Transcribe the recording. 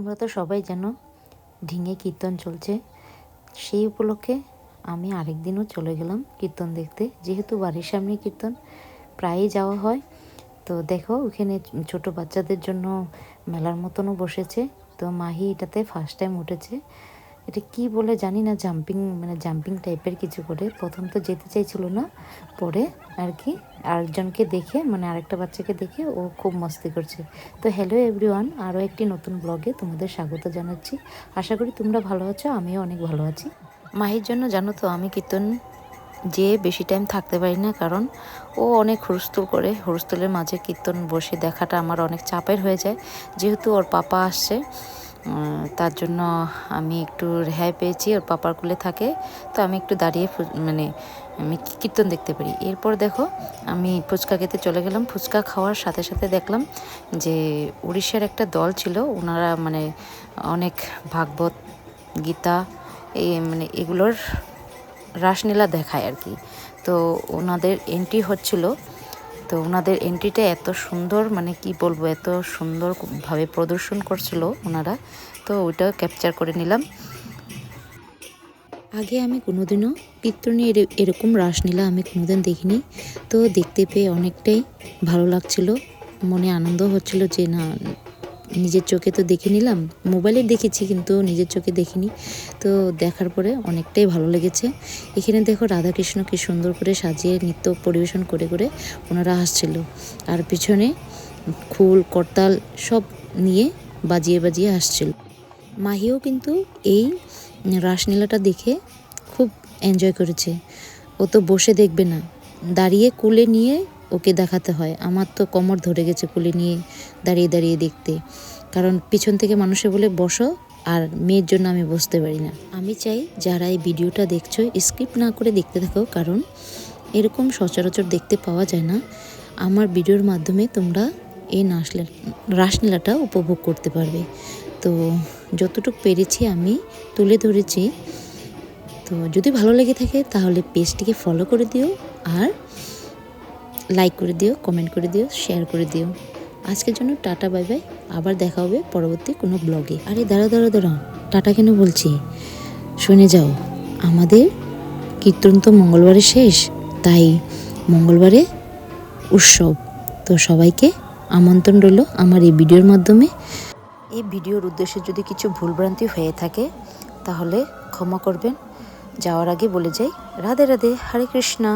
তোমরা তো সবাই জানো ঢিঙে কীর্তন চলছে। সেই উপলক্ষে আমি আরেকদিনও চলে গেলাম কীর্তন দেখতে, যেহেতু বাড়ির সামনে কীর্তন প্রায়ই যাওয়া হয়। তো দেখো ওখানে ছোট বাচ্চাদের জন্য মেলার মতনও বসেছে। তো মাহি এটাতে ফার্স্ট টাইম উঠেছে। এটা কি বলে জানি না, জাম্পিং টাইপের কিছু করে। প্রথম তো যেতে চাইছিল না, পরে আর কি আরেকজনকে দেখে আরেকটা বাচ্চাকে দেখে ও খুব মস্তি করছে। তো হ্যালো এভরিওয়ান, আরও একটি নতুন ব্লগে তোমাদের স্বাগত জানাচ্ছি। আশা করি তোমরা ভালো আছো, আমিও অনেক ভালো আছি। মাহির জন্য জানো তো আমি কীর্তন যেয়ে বেশি টাইম থাকতে পারি না, কারণ ও অনেক হুলস্থুল করে। হুলস্থুলের মাঝে কীর্তন বসে দেখাটা আমার অনেক চাপের হয়ে যায়। যেহেতু ওর পাপা আসছে, তার জন্য আমি একটু রেহাই পেয়েছি, ওর পাপার কুলে থাকে। তো আমি একটু দাঁড়িয়ে আমি কীর্তন দেখতে পারি। এরপর দেখো আমি ফুচকা খেতে চলে গেলাম। ফুচকা খাওয়ার সাথে সাথে দেখলাম যে উড়িষ্যার একটা দল ছিল, ওনারা অনেক ভাগবত গীতা এগুলোর রাসলীলা দেখায় আর কি। তো ওনাদের এন্ট্রি হচ্ছিল। তো ওনাদের এন্ট্রিটা এত সুন্দর, কি বলবো, এত সুন্দরভাবে প্রদর্শন করছিল ওনারা। তো ওইটা ক্যাপচার করে নিলাম। আগে আমি কোনোদিনও কীর্তনে এরকম রাসলীলা আমি কোনোদিন দেখিনি। তো দেখতে পেয়ে অনেকটাই ভালো লাগছিল, মনে আনন্দ হচ্ছিল যে না, নিজের চোখে তো দেখে নিলাম, মোবাইলে দেখেছি কিন্তু নিজের চোখে দেখিনি। তো দেখার পরে অনেকটাই ভালো লেগেছে। এখানে দেখো রাধাকৃষ্ণ কি সুন্দর করে সাজিয়ে নৃত্য পরিবেশন করে করে ওনারা আসছিল, আর পিছনে খোল করতাল সব নিয়ে বাজিয়ে বাজিয়ে আসছিল। মাহিও কিন্তু এই রাসলীলাটা দেখে খুব এনজয় করেছে। ও তো বসে দেখবে না, দাঁড়িয়ে কুলে নিয়ে ওকে দেখাতে হয়। আমার তো কোমর ধরে গেছে কুলে নিয়ে দাঁড়িয়ে দাঁড়িয়ে দেখতে, কারণ পিছন থেকে মানুষে বলে বসো, আর মেয়ের জন্য আমি বসতে পারি না। আমি চাই যারা এই ভিডিওটা দেখছো স্কিপ না করে দেখতে থাকো, কারণ এরকম সচরাচর দেখতে পাওয়া যায় না। আমার ভিডিওর মাধ্যমে তোমরা এই রাসলীলাটা উপভোগ করতে পারবে। তো যতটুকু পেরেছি আমি তুলে ধরেছি। তো যদি ভালো লেগে থাকে তাহলে পেজটিকে ফলো করে দিও, আর লাইক করে দিও, কমেন্ট করে দিও, শেয়ার করে দিও। আজকের জন্য টাটা, বাই বাই। আবার দেখা হবে পরবর্তী কোনো ব্লগে। আরে দাঁড়াও, টাটা কেন বলছি, শুনে যাও। আমাদের কীর্তন তো মঙ্গলবারে শেষ, তাই মঙ্গলবারে উৎসব। তো সবাইকে আমন্ত্রণ রইল আমার এই ভিডিওর মাধ্যমে। এই ভিডিওর উদ্দেশ্যে যদি কিছু ভুলভ্রান্তি হয়ে থাকে তাহলে ক্ষমা করবেন। যাওয়ার আগে বলে যাই, রাধে রাধে, হরে কৃষ্ণা।